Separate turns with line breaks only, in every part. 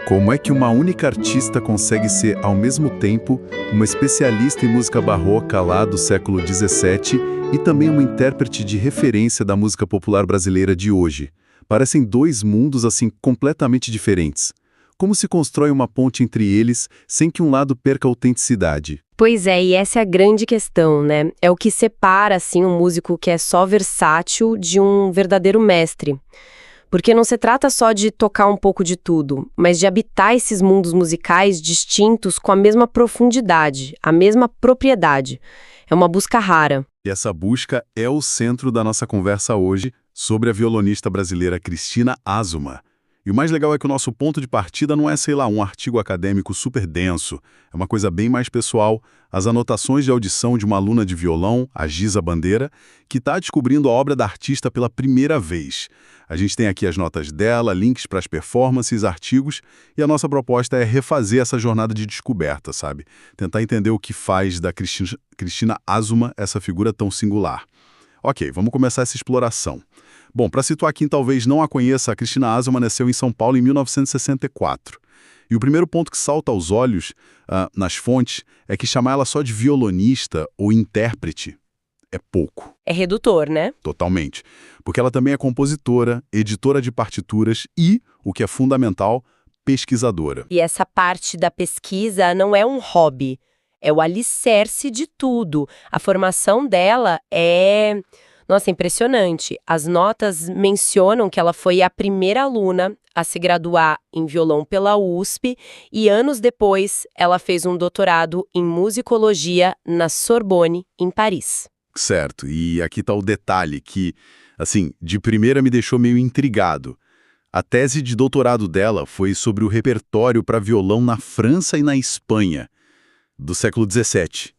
Como é que uma única artista consegue ser, ao mesmo tempo, uma especialista em música barroca lá do século XVII e também uma intérprete de referência da música popular brasileira de hoje? Parecem dois mundos, assim, completamente diferentes. Como se constrói uma ponte entre eles sem que um lado perca a autenticidade?
Pois é, e essa é a grande questão, né? É o que separa, assim, um músico que é só versátil de um verdadeiro mestre. Porque não se trata só de tocar um pouco de tudo, mas de habitar esses mundos musicais distintos com a mesma profundidade, a mesma propriedade. É uma busca rara.
E essa busca é o centro da nossa conversa hoje sobre a violonista brasileira Cristina Azuma. E o mais legal é que o nosso ponto de partida não é, sei lá, um artigo acadêmico super denso. É uma coisa bem mais pessoal, as anotações de audição de uma aluna de violão, a Giza Bandeira, que está descobrindo a obra da artista pela primeira vez. A gente tem aqui as notas dela, links para as performances, artigos, e a nossa proposta é refazer essa jornada de descoberta, sabe? Tentar entender o que faz da Cristina Azuma essa figura tão singular. Ok, vamos começar essa exploração. Bom, para situar quem talvez não a conheça, a Cristina Azuma nasceu em São Paulo em 1964. E o primeiro ponto que salta aos olhos nas fontes é que chamar ela só de violonista ou intérprete é pouco.
É redutor, né?
Totalmente. Porque ela também é compositora, editora de partituras e, o que é fundamental, pesquisadora.
E essa parte da pesquisa não é um hobby, é o alicerce de tudo. A formação dela é... Nossa, impressionante. As notas mencionam que ela foi a primeira aluna a se graduar em violão pela USP e anos depois ela fez um doutorado em musicologia na Sorbonne, em Paris.
Certo, e aqui está o detalhe que, assim, de primeira me deixou meio intrigado. A tese de doutorado dela foi sobre o repertório para violão na França e na Espanha, do século XVII.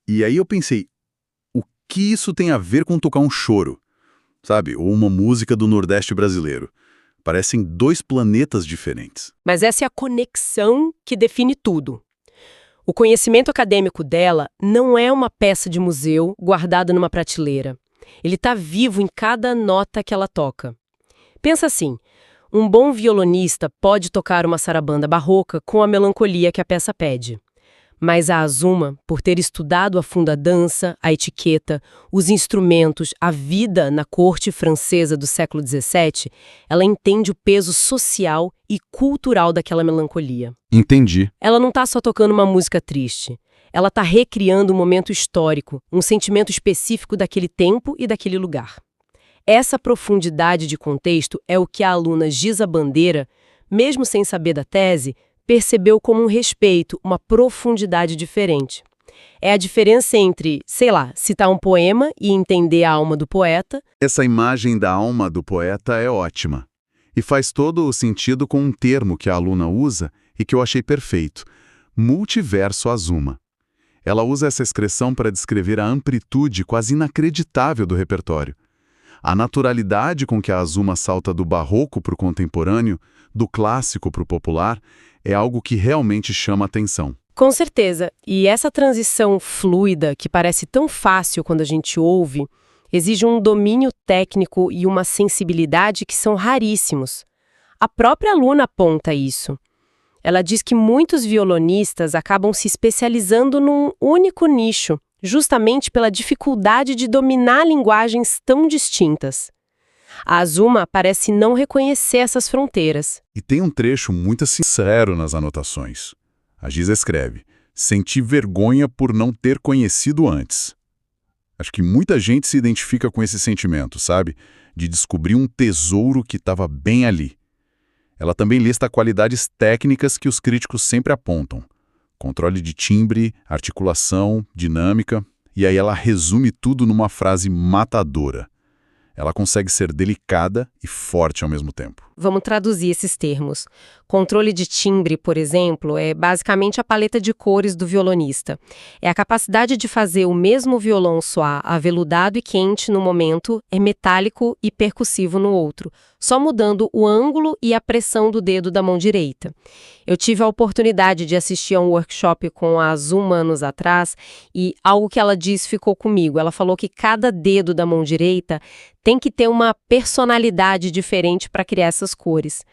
E aí eu pensei, o que isso tem a ver com tocar um choro, sabe? Ou uma música do Nordeste brasileiro? Parecem dois planetas diferentes.
Mas essa é a conexão que define tudo. O conhecimento acadêmico dela não é uma peça de museu guardada numa prateleira. Ele está vivo em cada nota que ela toca. Pensa assim, um bom violonista pode tocar uma sarabanda barroca com a melancolia que a peça pede. Mas a Azuma, por ter estudado a fundo a dança, a etiqueta, os instrumentos, a vida na corte francesa do século XVII, ela entende o peso social e cultural daquela melancolia.
Entendi.
Ela não está só tocando uma música triste. Ela está recriando um momento histórico, um sentimento específico daquele tempo e daquele lugar. Essa profundidade de contexto é o que a aluna Giza Bandeira, mesmo sem saber da tese, percebeu como um respeito, uma profundidade diferente. É a diferença entre, sei lá, citar um poema e entender a alma do poeta.
Essa imagem da alma do poeta é ótima. E faz todo o sentido com um termo que a aluna usa e que eu achei perfeito: multiverso Azuma. Ela usa essa expressão para descrever a amplitude quase inacreditável do repertório. A naturalidade com que a Azuma salta do barroco para o contemporâneo, do clássico para o popular, é algo que realmente chama a atenção.
Com certeza. E essa transição fluida, que parece tão fácil quando a gente ouve, exige um domínio técnico e uma sensibilidade que são raríssimos. A própria aluna aponta isso. Ela diz que muitos violonistas acabam se especializando num único nicho, justamente pela dificuldade de dominar linguagens tão distintas. A Azuma parece não reconhecer essas fronteiras.
E tem um trecho muito sincero nas anotações. A Giza escreve: "Senti vergonha por não ter conhecido antes." Acho que muita gente se identifica com esse sentimento, sabe? De descobrir um tesouro que estava bem ali. Ela também lista qualidades técnicas que os críticos sempre apontam: controle de timbre, articulação, dinâmica, e aí ela resume tudo numa frase matadora. Ela consegue ser delicada e forte ao mesmo tempo.
Vamos traduzir esses termos. Controle de timbre, por exemplo, é basicamente a paleta de cores do violonista. É a capacidade de fazer o mesmo violão soar aveludado e quente no momento, é metálico e percussivo no outro, só mudando o ângulo e a pressão do dedo da mão direita. Eu tive a oportunidade de assistir a um workshop com a Azuma anos atrás e algo que ela disse ficou comigo. Ela falou que cada dedo da mão direita tem que ter uma personalidade diferente para criar essas cores.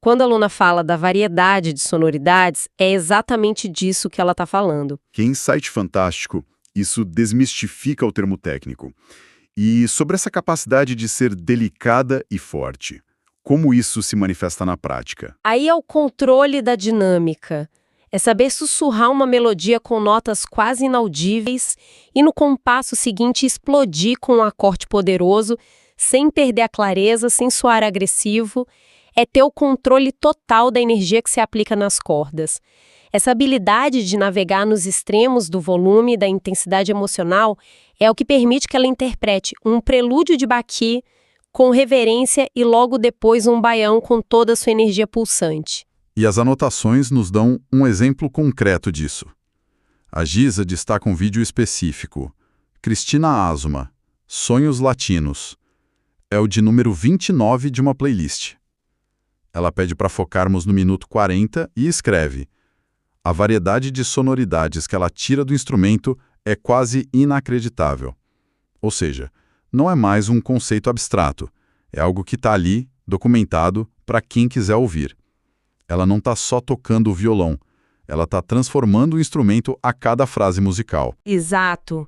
Quando a Luna fala da variedade de sonoridades, é exatamente disso que ela está falando.
Que insight fantástico! Isso desmistifica o termo técnico. E sobre essa capacidade de ser delicada e forte, como isso se manifesta na prática?
Aí é o controle da dinâmica. É saber sussurrar uma melodia com notas quase inaudíveis e no compasso seguinte explodir com um acorde poderoso, sem perder a clareza, sem soar agressivo. É ter o controle total da energia que se aplica nas cordas. Essa habilidade de navegar nos extremos do volume e da intensidade emocional é o que permite que ela interprete um prelúdio de Bach com reverência e logo depois um baião com toda a sua energia pulsante.
E as anotações nos dão um exemplo concreto disso. A Giza destaca um vídeo específico. Cristina Azuma, Sonhos Latinos. É o de número 29 de uma playlist. Ela pede para focarmos no minuto 40 e escreve: a variedade de sonoridades que ela tira do instrumento é quase inacreditável. Ou seja, não é mais um conceito abstrato, é algo que está ali, documentado, para quem quiser ouvir. Ela não está só tocando o violão, ela está transformando o instrumento a cada frase musical.
Exato.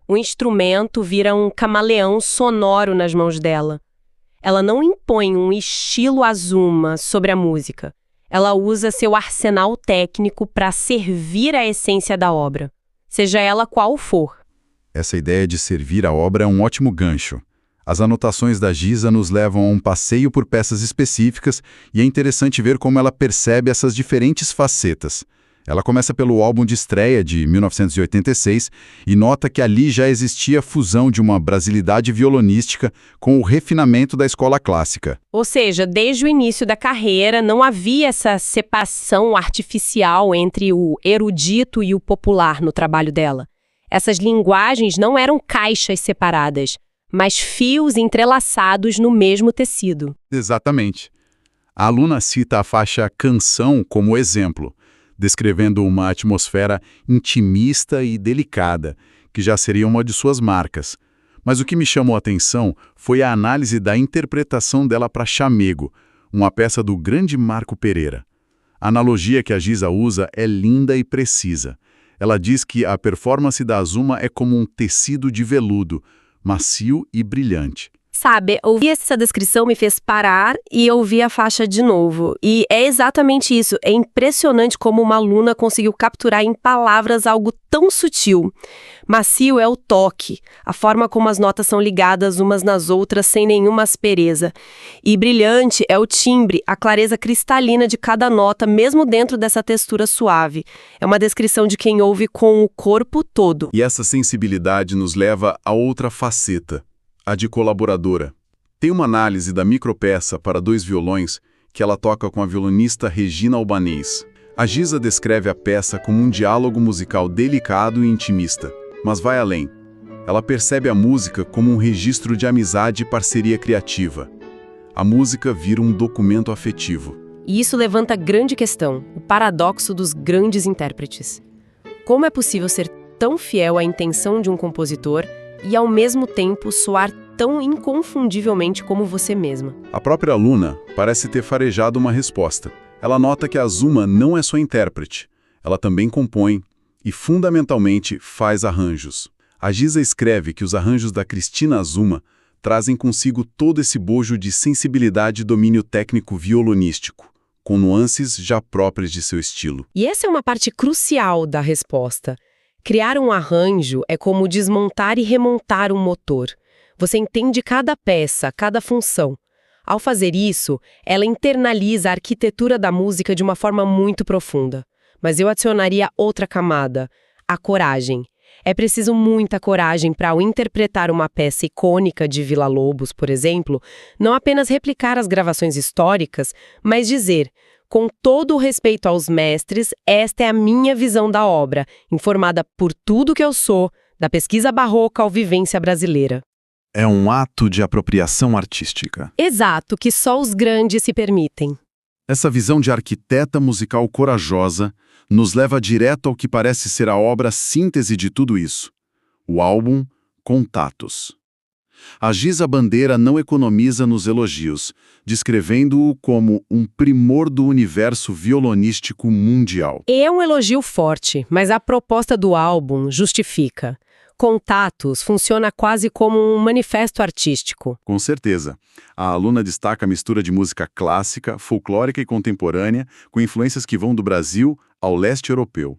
O instrumento vira um camaleão sonoro nas mãos dela. Ela não impõe um estilo Azuma sobre a música. Ela usa seu arsenal técnico para servir a essência da obra, seja ela qual for.
Essa ideia de servir a obra é um ótimo gancho. As anotações da Giza nos levam a um passeio por peças específicas e é interessante ver como ela percebe essas diferentes facetas. Ela começa pelo álbum de estreia de 1986 e nota que ali já existia a fusão de uma brasilidade violonística com o refinamento da escola clássica.
Ou seja, desde o início da carreira não havia essa separação artificial entre o erudito e o popular no trabalho dela. Essas linguagens não eram caixas separadas, mas fios entrelaçados no mesmo tecido.
Exatamente. A aluna cita a faixa Canção como exemplo, descrevendo uma atmosfera intimista e delicada, que já seria uma de suas marcas. Mas o que me chamou a atenção foi a análise da interpretação dela para Chamego, uma peça do grande Marco Pereira. A analogia que a Giza usa é linda e precisa. Ela diz que a performance da Azuma é como um tecido de veludo, macio e brilhante.
Sabe, ouvir essa descrição me fez parar e ouvir a faixa de novo. E é exatamente isso. É impressionante como uma aluna conseguiu capturar em palavras algo tão sutil. Macio é o toque, a forma como as notas são ligadas umas nas outras sem nenhuma aspereza. E brilhante é o timbre, a clareza cristalina de cada nota, mesmo dentro dessa textura suave. É uma descrição de quem ouve com o corpo todo.
E essa sensibilidade nos leva a outra faceta, a de colaboradora. Tem uma análise da micropeça para 2 violões que ela toca com a violonista Regina Albanês. A Giza descreve a peça como um diálogo musical delicado e intimista, mas vai além. Ela percebe a música como um registro de amizade e parceria criativa. A música vira um documento afetivo.
E isso levanta a grande questão, o paradoxo dos grandes intérpretes. Como é possível ser tão fiel à intenção de um compositor e, ao mesmo tempo, soar tão inconfundivelmente como você mesma?
A própria aluna parece ter farejado uma resposta. Ela nota que a Azuma não é só intérprete. Ela também compõe e, fundamentalmente, faz arranjos. A Giza escreve que os arranjos da Cristina Azuma trazem consigo todo esse bojo de sensibilidade e domínio técnico violonístico, com nuances já próprias de seu estilo.
E essa é uma parte crucial da resposta. Criar um arranjo é como desmontar e remontar um motor. Você entende cada peça, cada função. Ao fazer isso, ela internaliza a arquitetura da música de uma forma muito profunda. Mas eu adicionaria outra camada, a coragem. É preciso muita coragem para, ao interpretar uma peça icônica de Villa-Lobos, por exemplo, não apenas replicar as gravações históricas, mas dizer: com todo o respeito aos mestres, esta é a minha visão da obra, informada por tudo que eu sou, da pesquisa barroca à vivência brasileira.
É um ato de apropriação artística.
Exato, que só os grandes se permitem.
Essa visão de arquiteta musical corajosa nos leva direto ao que parece ser a obra síntese de tudo isso. O álbum Contatos. A Giza Bandeira não economiza nos elogios, descrevendo-o como um primor do universo violonístico mundial.
É um elogio forte, mas a proposta do álbum justifica. Contatos funciona quase como um manifesto artístico.
Com certeza. A aluna destaca a mistura de música clássica, folclórica e contemporânea, com influências que vão do Brasil ao leste europeu.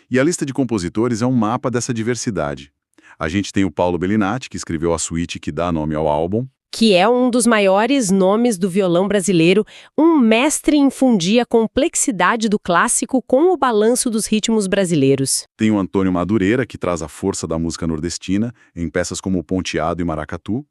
E a lista de compositores é um mapa dessa diversidade. A gente tem o Paulo Bellinati, que escreveu a suíte que dá nome ao álbum.
Que é um dos maiores nomes do violão brasileiro, um mestre em fundir a complexidade do clássico com o balanço dos ritmos brasileiros.
Tem o Antônio Madureira, que traz a força da música nordestina, em peças como Ponteado e Maracatu.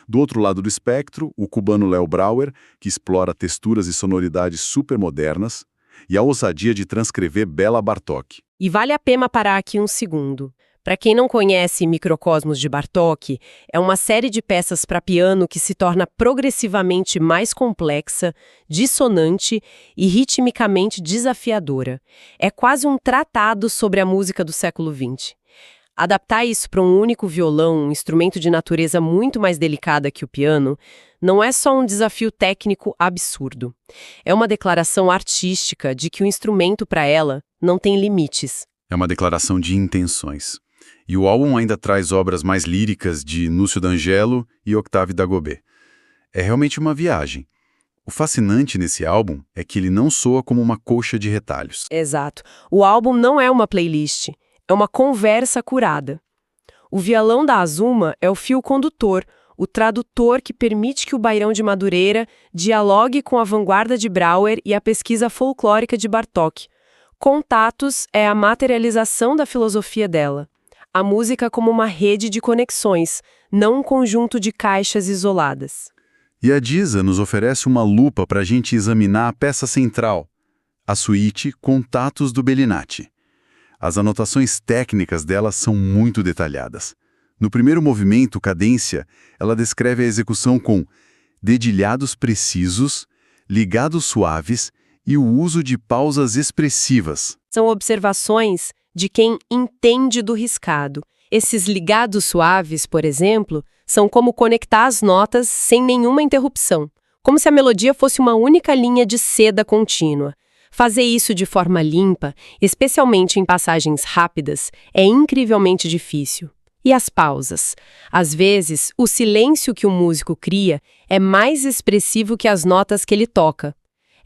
Do outro lado do espectro, o cubano Léo Brauer, que explora texturas e sonoridades supermodernas, e a ousadia de transcrever Béla Bartók.
E vale a pena parar aqui um segundo. Para quem não conhece Microcosmos de Bartók, é uma série de peças para piano que se torna progressivamente mais complexa, dissonante e ritmicamente desafiadora. É quase um tratado sobre a música do século XX. Adaptar isso para um único violão, um instrumento de natureza muito mais delicada que o piano, não é só um desafio técnico absurdo. É uma declaração artística de que o instrumento para ela não tem limites.
É uma declaração de intenções. E o álbum ainda traz obras mais líricas de Núcio D'Angelo e Octave Dagobert. É realmente uma viagem. O fascinante nesse álbum é que ele não soa como uma colcha de retalhos.
Exato. O álbum não é uma playlist, é uma conversa curada. O violão da Azuma é o fio condutor, o tradutor que permite que o Bairão de Madureira dialogue com a vanguarda de Brauer e a pesquisa folclórica de Bartók. Contatos é a materialização da filosofia dela. A música como uma rede de conexões, não um conjunto de caixas isoladas.
E a Giza nos oferece uma lupa para a gente examinar a peça central, a suíte Contatos do Bellinati. As anotações técnicas dela são muito detalhadas. No primeiro movimento, cadência, ela descreve a execução com dedilhados precisos, ligados suaves e o uso de pausas expressivas.
São observações de quem entende do riscado. Esses ligados suaves, por exemplo, são como conectar as notas sem nenhuma interrupção, como se a melodia fosse uma única linha de seda contínua. Fazer isso de forma limpa, especialmente em passagens rápidas, é incrivelmente difícil. E as pausas? Às vezes, o silêncio que o músico cria é mais expressivo que as notas que ele toca.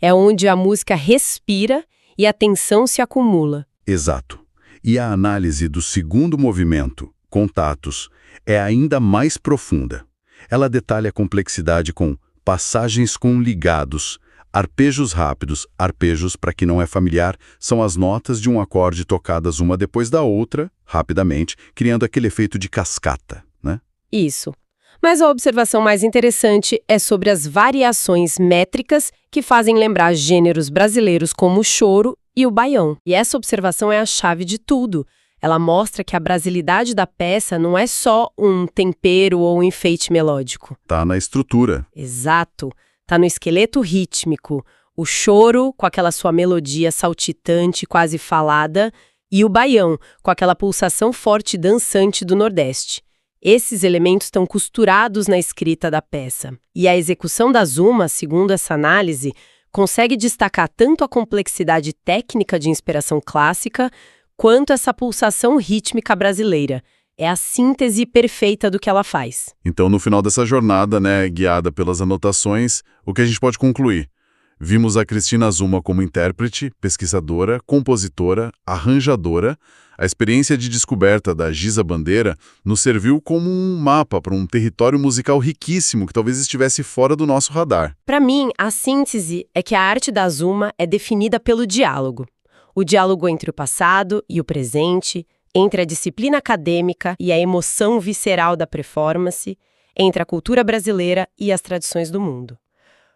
É onde a música respira e a tensão se acumula.
Exato. E a análise do segundo movimento, Contatos, é ainda mais profunda. Ela detalha a complexidade com passagens com ligados, arpejos rápidos. Arpejos, para quem não é familiar, são as notas de um acorde tocadas uma depois da outra, rapidamente, criando aquele efeito de cascata, né?
Isso. Mas a observação mais interessante é sobre as variações métricas que fazem lembrar gêneros brasileiros como o choro e o baião. E essa observação é a chave de tudo. Ela mostra que a brasilidade da peça não é só um tempero ou um enfeite melódico.
Tá na estrutura.
Exato. Tá no esqueleto rítmico. O choro, com aquela sua melodia saltitante, quase falada, e o baião, com aquela pulsação forte e dançante do Nordeste. Esses elementos estão costurados na escrita da peça. E a execução da Azuma, segundo essa análise, consegue destacar tanto a complexidade técnica de inspiração clássica, quanto essa pulsação rítmica brasileira. É a síntese perfeita do que ela faz.
Então, no final dessa jornada, guiada pelas anotações, o que a gente pode concluir? Vimos a Cristina Azuma como intérprete, pesquisadora, compositora, arranjadora. A experiência de descoberta da Giza Bandeira nos serviu como um mapa para um território musical riquíssimo que talvez estivesse fora do nosso radar.
Para mim, a síntese é que a arte da Azuma é definida pelo diálogo. O diálogo entre o passado e o presente, entre a disciplina acadêmica e a emoção visceral da performance, entre a cultura brasileira e as tradições do mundo.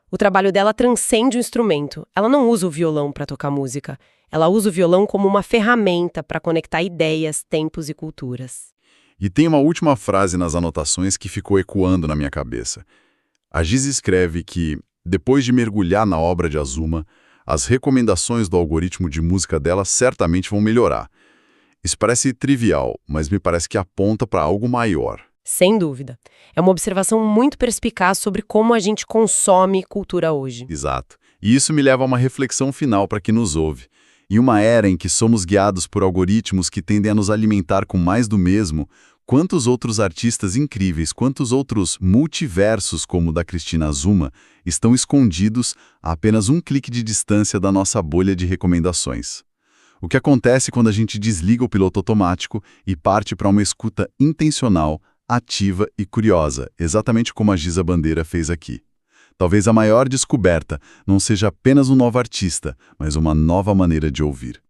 O trabalho dela transcende o instrumento. Ela não usa o violão para tocar música. Ela usa o violão como uma ferramenta para conectar ideias, tempos e culturas.
E tem uma última frase nas anotações que ficou ecoando na minha cabeça. A Giza escreve que, depois de mergulhar na obra de Azuma, as recomendações do algoritmo de música dela certamente vão melhorar. Isso parece trivial, mas me parece que aponta para algo maior.
Sem dúvida. É uma observação muito perspicaz sobre como a gente consome cultura hoje.
Exato. E isso me leva a uma reflexão final para quem nos ouve. Em uma era em que somos guiados por algoritmos que tendem a nos alimentar com mais do mesmo, quantos outros artistas incríveis, quantos outros multiversos como o da Cristina Azuma estão escondidos a apenas um clique de distância da nossa bolha de recomendações? O que acontece quando a gente desliga o piloto automático e parte para uma escuta intencional, ativa e curiosa, exatamente como a Giza Bandeira fez aqui? Talvez a maior descoberta não seja apenas um novo artista, mas uma nova maneira de ouvir.